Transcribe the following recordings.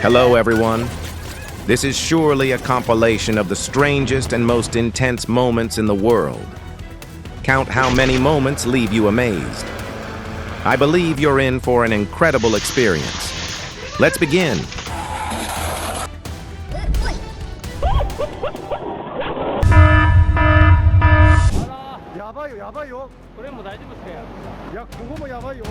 Hello, everyone. This is surely a compilation of the strangest and most intense moments in the world. Count how many moments leave you amazed. I believe you're in for an incredible experience. Let's begin. 야봐요, 야봐요. 그래 뭐 다 집었어요. 야, 그거 뭐 야봐요.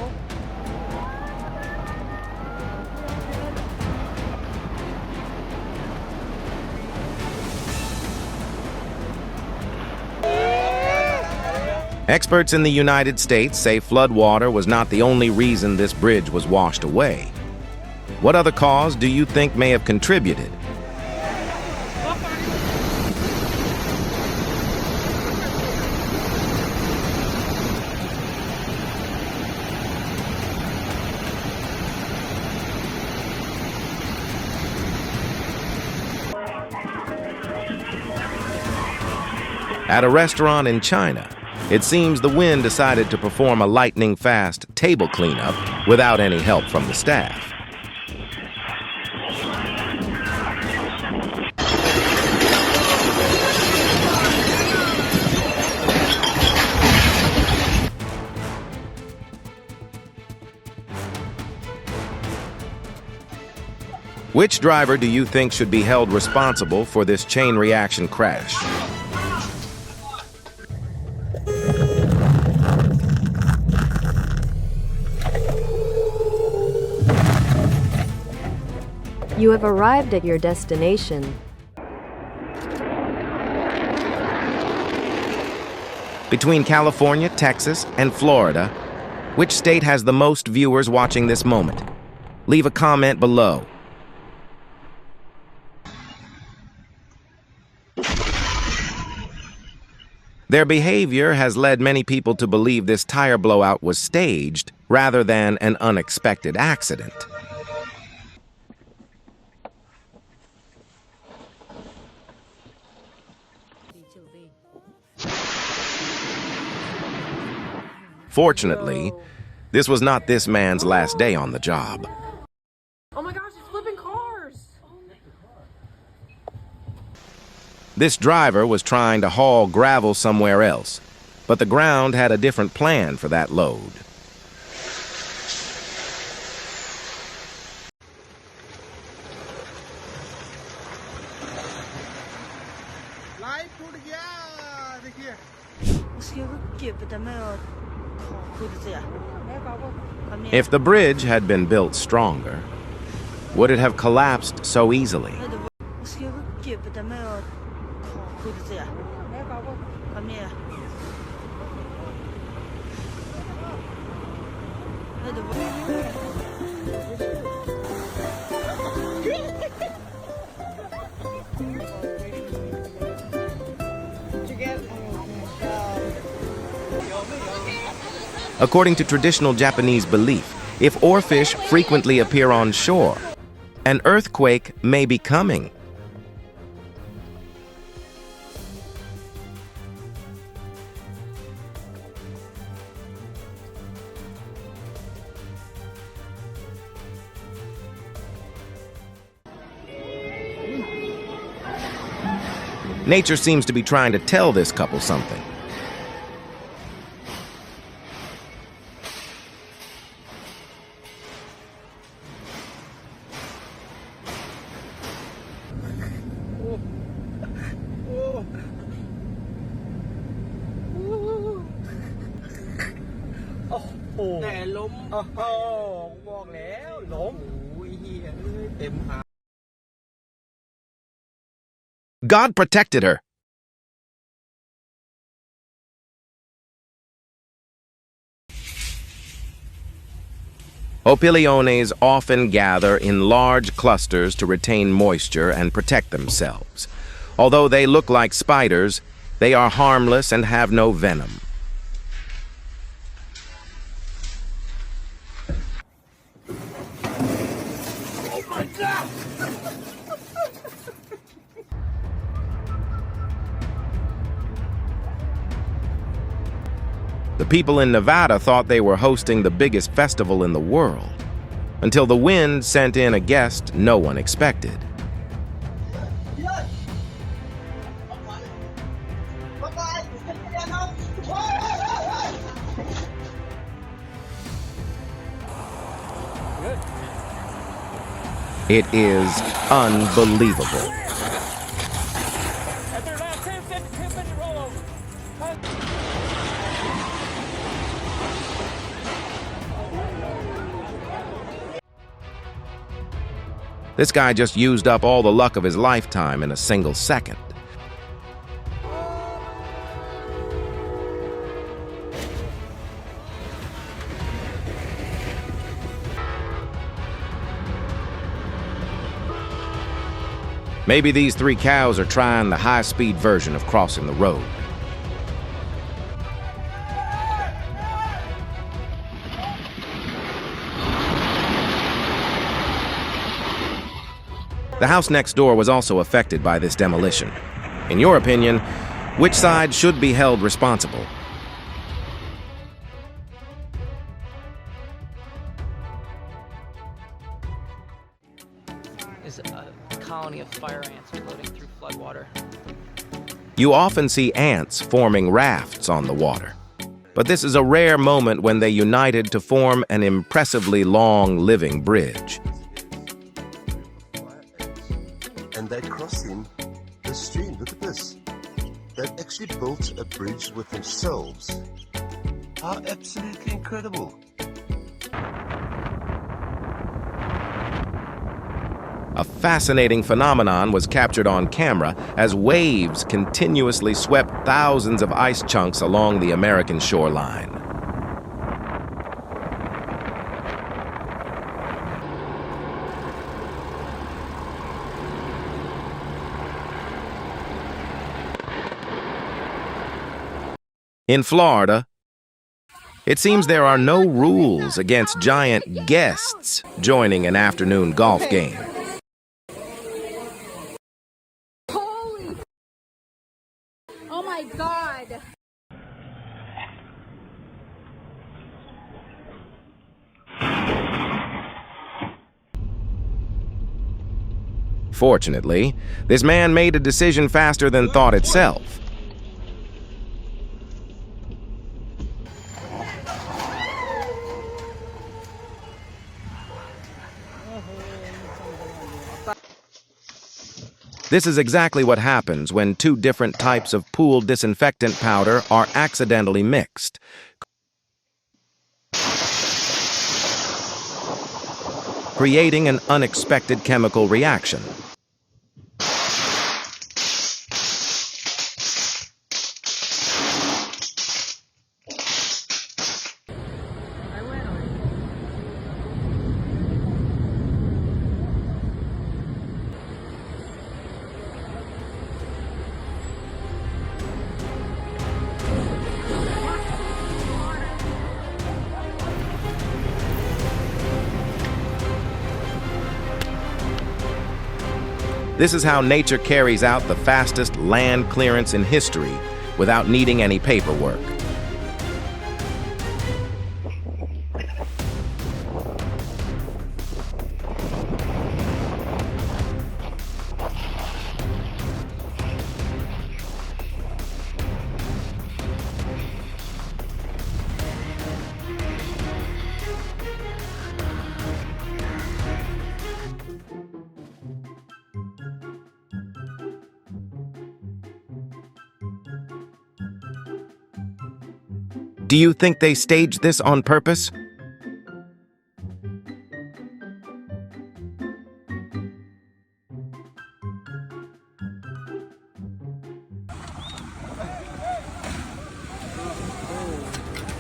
Experts in the United States say floodwater was not the only reason this bridge was washed away. What other cause do you think may have contributed? At a restaurant in China, it seems the wind decided to perform a lightning-fast table cleanup without any help from the staff. Which driver do you think should be held responsible for this chain reaction crash? You have arrived at your destination. Between California, Texas, and Florida, which state has the most viewers watching this moment? Leave a comment below. Their behavior has led many people to believe this tire blowout was staged rather than an unexpected accident. Fortunately, this was not this man's last day on the job. Oh my gosh, it's flipping cars! This driver was trying to haul gravel somewhere else, but the ground had a different plan for that load. If the bridge had been built stronger, would it have collapsed so easily? According to traditional Japanese belief, if oarfish frequently appear on shore, an earthquake may be coming. Nature seems to be trying to tell this couple something. God protected her. Opiliones often gather in large clusters to retain moisture and protect themselves. Although they look like spiders, they are harmless and have no venom. Oh my God! The people in Nevada thought they were hosting the biggest festival in the world, until the wind sent in a guest no one expected. It is unbelievable. This guy just used up all the luck of his lifetime in a single second. Maybe these three cows are trying the high-speed version of crossing the road. The house next door was also affected by this demolition. In your opinion, which side should be held responsible? Is a colony of fire ants floating through floodwater. You often see ants forming rafts on the water. But this is a rare moment when they united to form an impressively long living bridge. And they're crossing the stream. Look at this. They've actually built a bridge with themselves. How absolutely incredible. A fascinating phenomenon was captured on camera as waves continuously swept thousands of ice chunks along the American shoreline. In Florida, it seems there are no rules against giant guests joining an afternoon golf game. Holy! Oh my God! Fortunately, this man made a decision faster than thought itself. This is exactly what happens when two different types of pool disinfectant powder are accidentally mixed, creating an unexpected chemical reaction. This is how nature carries out the fastest land clearance in history without needing any paperwork. Do you think they staged this on purpose?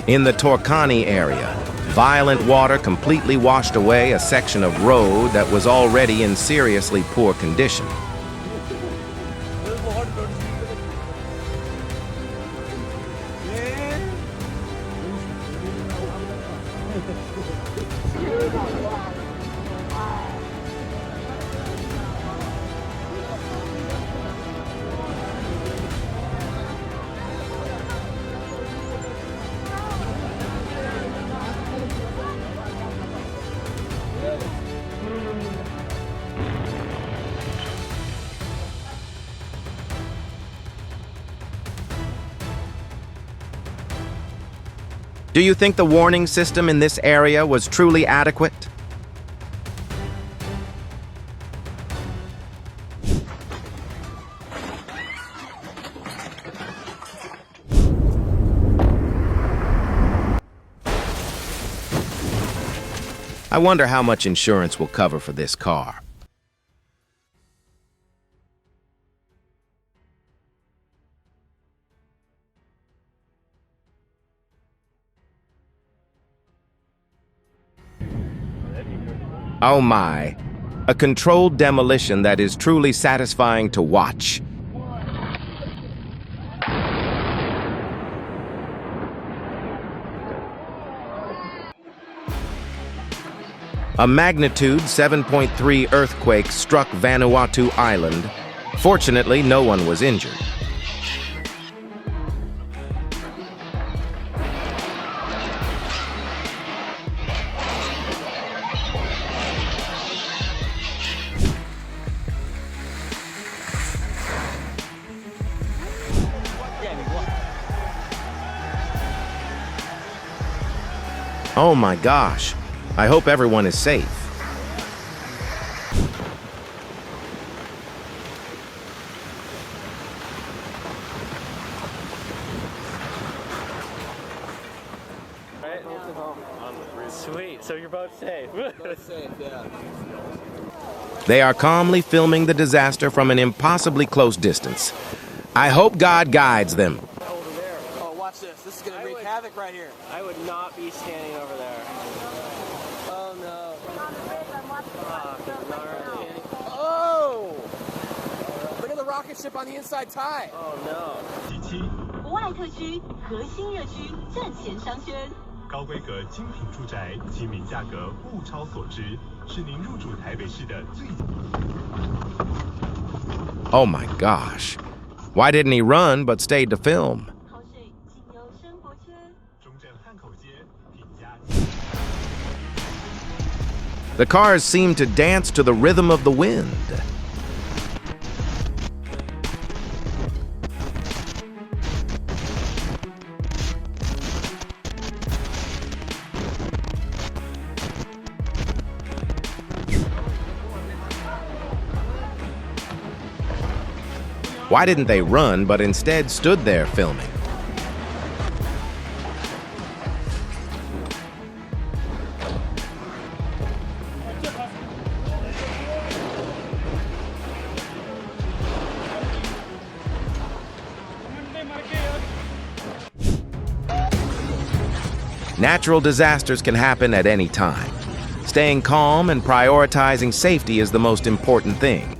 In the Torcani area, violent water completely washed away a section of road that was already in seriously poor condition. Do you think the warning system in this area was truly adequate? I wonder how much insurance will cover for this car. Oh my, a controlled demolition that is truly satisfying to watch. A magnitude 7.3 earthquake struck Vanuatu Island. Fortunately, no one was injured. Oh my gosh. I hope everyone is safe. Sweet, so you're both safe. Both safe, yeah. They are calmly filming the disaster from an impossibly close distance. I hope God guides them. Over there. Oh, watch this. This is going to wreak havoc right here. I would not be standing over there. Oh, no. Oh! Look at the rocket ship on the inside tie. Oh no. 国外特区核心热区正贤商圈。高规格精品住宅，亲民价格，物超所值，是您入住台北市的最。Oh my gosh. Why didn't he run but stayed to film? 好水仅有生活圈。中正汉口街品家。The cars seem to dance to the rhythm of the wind. Why didn't they run, but instead stood there filming? Natural disasters can happen at any time. Staying calm and prioritizing safety is the most important thing.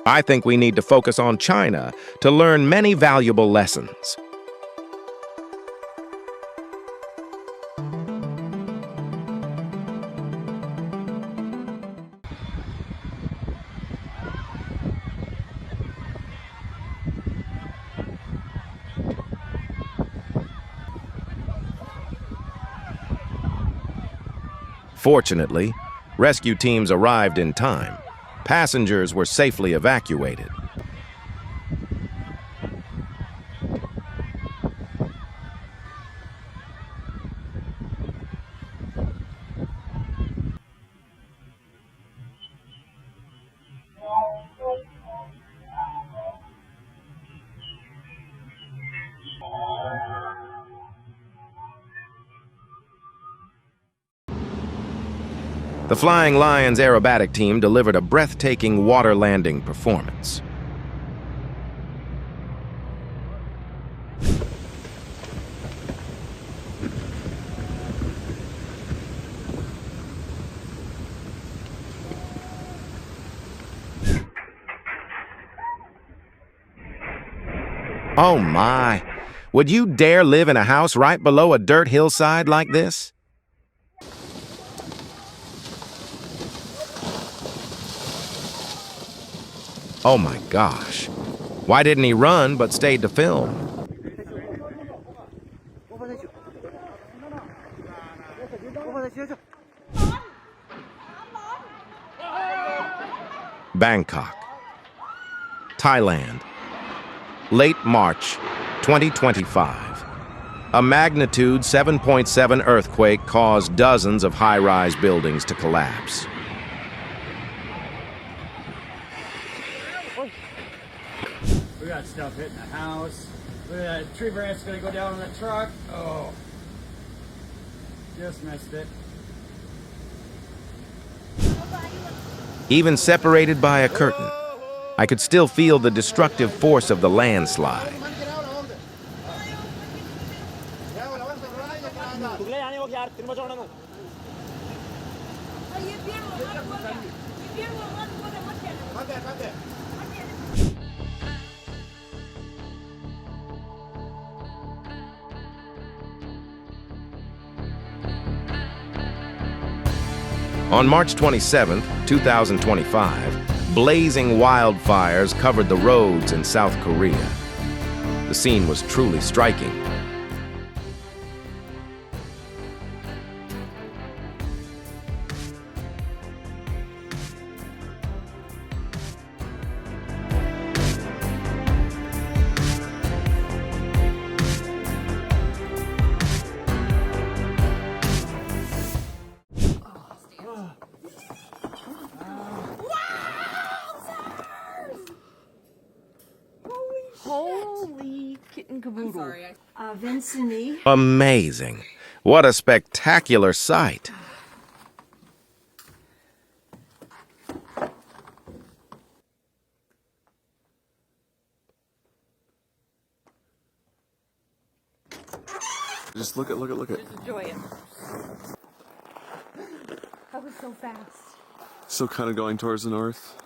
I think we need to focus on China to learn many valuable lessons. Fortunately, rescue teams arrived in time. Passengers were safely evacuated. The Flying Lions aerobatic team delivered a breathtaking water landing performance. Oh my! Would you dare live in a house right below a dirt hillside like this? Oh my gosh. Why didn't he run but stayed to film? Bangkok, Thailand, late March 2025. A magnitude 7.7 earthquake caused dozens of high-rise buildings to collapse. We got stuff hitting the house. Look at that tree branch gonna go down on the truck. Oh, just missed it. Even separated by a curtain, I could still feel the destructive force of the landslide. On March 27, 2025, blazing wildfires covered the roads in South Korea. The scene was truly striking. Holy kitten caboodle. Vincent. Amazing. What a spectacular sight. Just look at. Enjoy it. That was so fast. Still kind of going towards the north.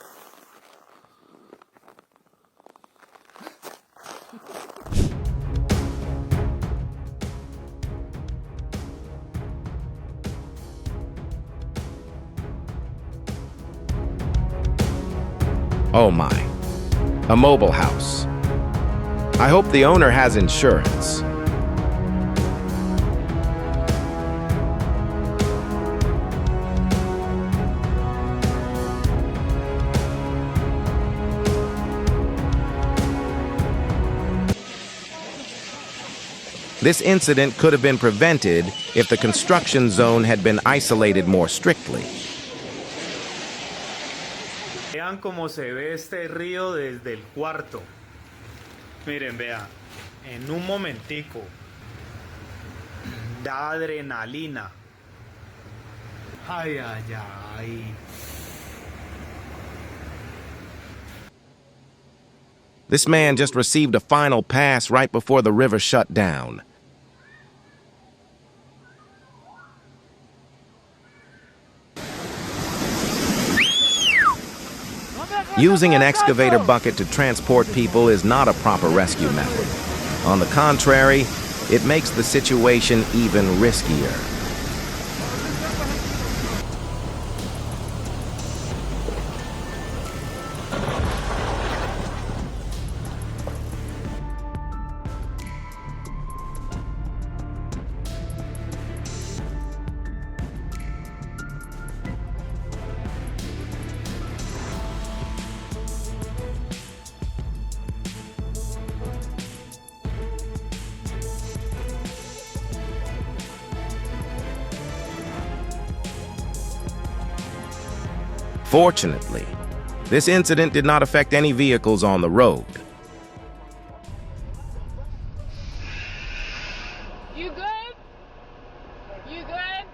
Oh my. A mobile house. I hope the owner has insurance. This incident could have been prevented if the construction zone had been isolated more strictly. Vean cómo se ve este río desde el cuarto. Miren, vean, en un momentico. Da adrenalina. Ay, ay, ay. This man just received a final pass right before the river shut down. Using an excavator bucket to transport people is not a proper rescue method. On the contrary, it makes the situation even riskier. Fortunately, this incident did not affect any vehicles on the road. You good? You good?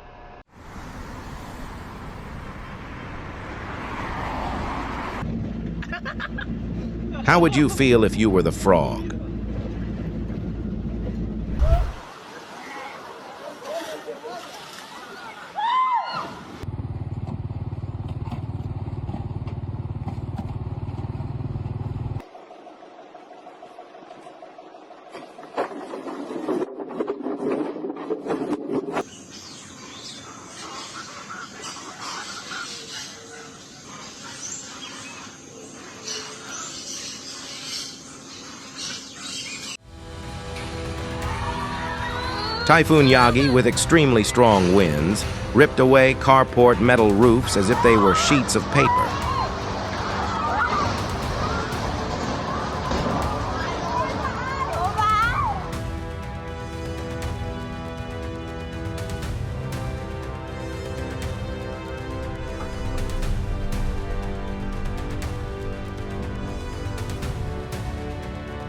How would you feel if you were the frog? Typhoon Yagi, with extremely strong winds, ripped away carport metal roofs as if they were sheets of paper.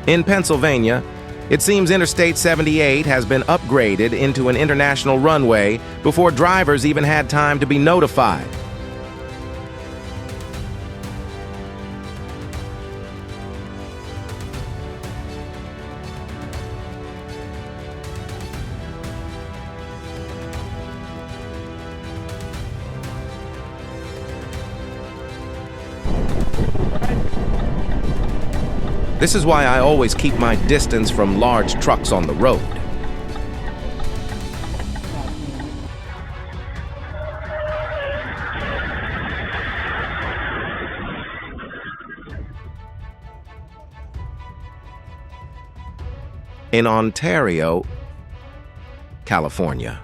In Pennsylvania, it seems Interstate 78 has been upgraded into an international runway before drivers even had time to be notified. This is why I always keep my distance from large trucks on the road. In Ontario, California,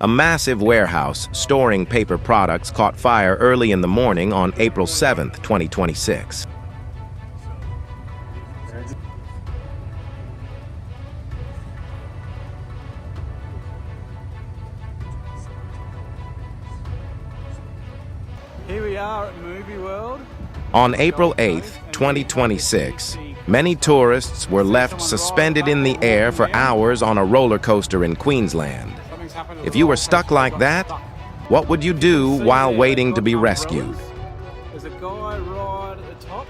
a massive warehouse storing paper products caught fire early in the morning on April 7th, 2026. Here we are at Movie World. On April 8th, 2026, many tourists were left suspended in the air for hours on a roller coaster in Queensland. If you were stuck like that, what would you do while waiting to be rescued? There's a guy right at the top.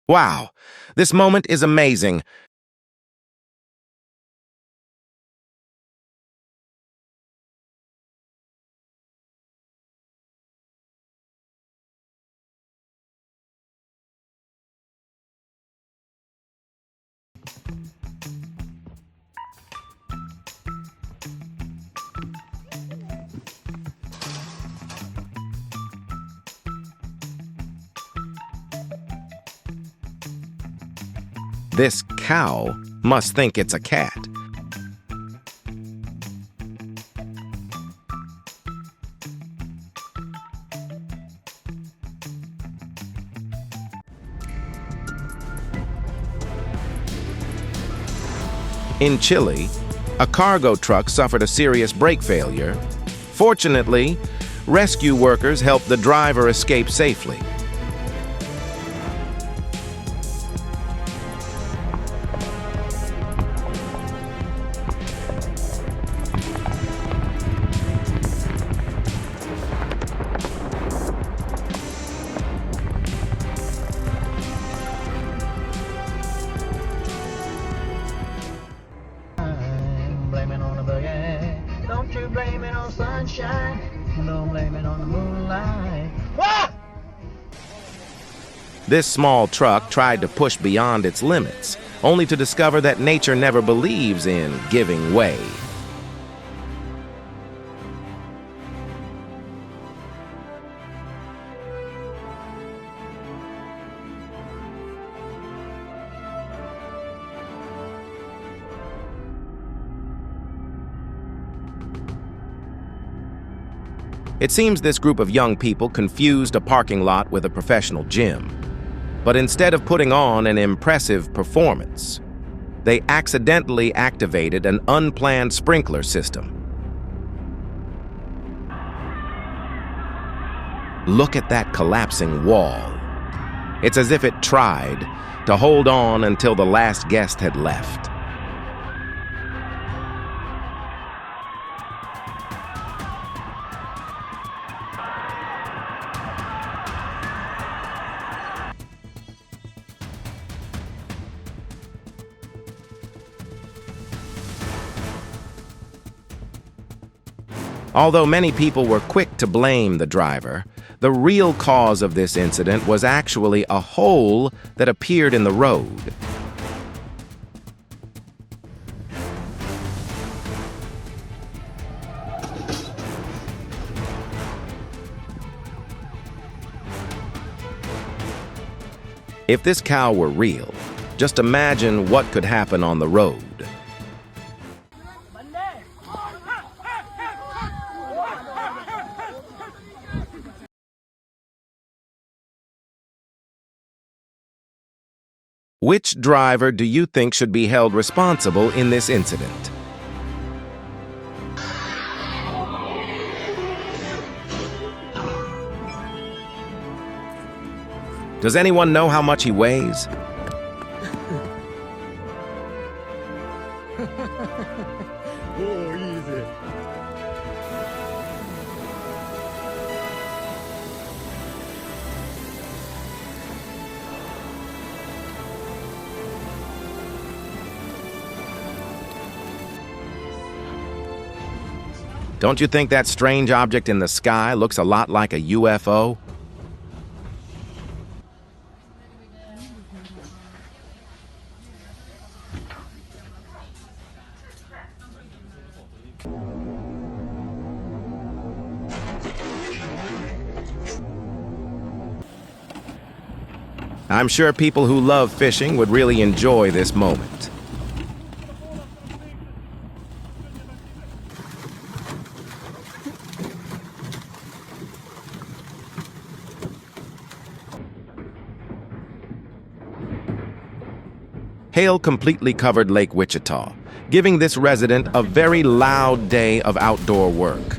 Wow, this moment is amazing. This cow must think it's a cat. In Chile, a cargo truck suffered a serious brake failure. Fortunately, rescue workers helped the driver escape safely. Blame it on the boogie. Don't you blame it on sunshine. Don't blame it on the moonlight. Ah! This small truck tried to push beyond its limits, only to discover that nature never believes in giving way. It seems this group of young people confused a parking lot with a professional gym. But instead of putting on an impressive performance, they accidentally activated an unplanned sprinkler system. Look at that collapsing wall. It's as if it tried to hold on until the last guest had left. Although many people were quick to blame the driver, the real cause of this incident was actually a hole that appeared in the road. If this cow were real, Just imagine what could happen on the road. Which driver do you think should be held responsible in this incident? Does anyone know how much he weighs? Oh, easy. Don't you think that strange object in the sky looks a lot like a UFO? I'm sure people who love fishing would really enjoy this moment. Hail completely covered Lake Wichita, giving this resident a very loud day of outdoor work.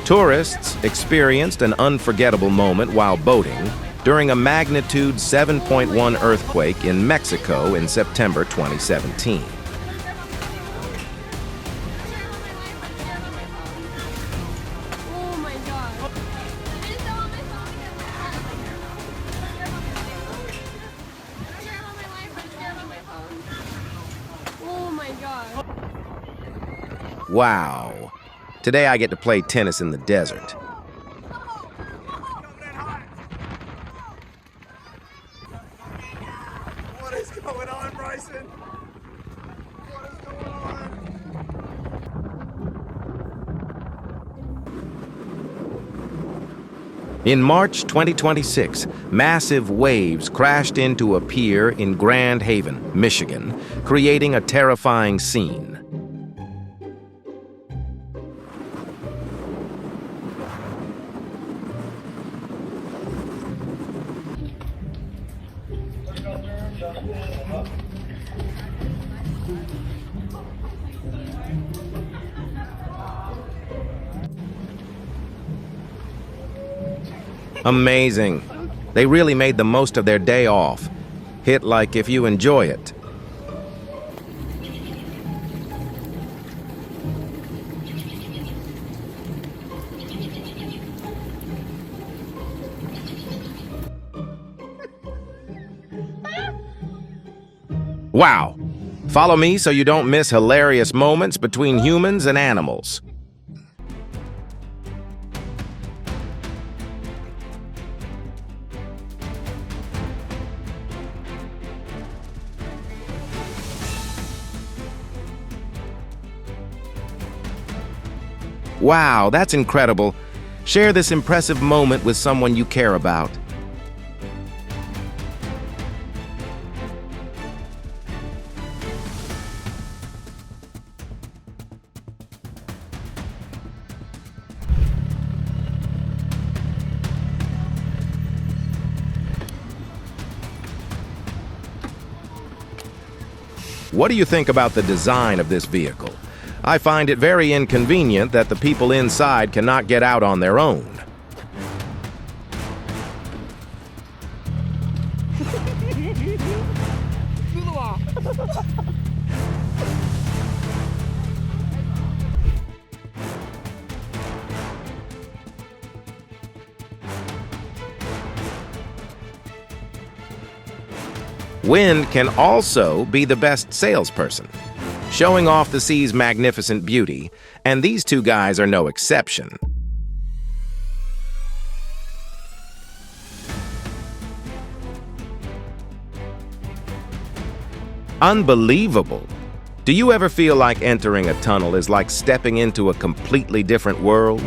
Tourists experienced an unforgettable moment while boating during a magnitude 7.1 earthquake in Mexico in September 2017. Oh my god. Oh my god. Wow. Today I get to play tennis in the desert. What is going on, Bryson? What is going on? In March 2026, massive waves crashed into a pier in Grand Haven, Michigan, creating a terrifying scene. Amazing. They really made the most of their day off. Hit like if you enjoy it. Wow. Follow me so you don't miss hilarious moments between humans and animals. Wow, that's incredible. Share this impressive moment with someone you care about. What do you think about the design of this vehicle? I find it very inconvenient that the people inside cannot get out on their own. Wind can also be the best salesperson, showing off the sea's magnificent beauty, and these two guys are no exception. Unbelievable. Do you ever feel like entering a tunnel is like stepping into a completely different world?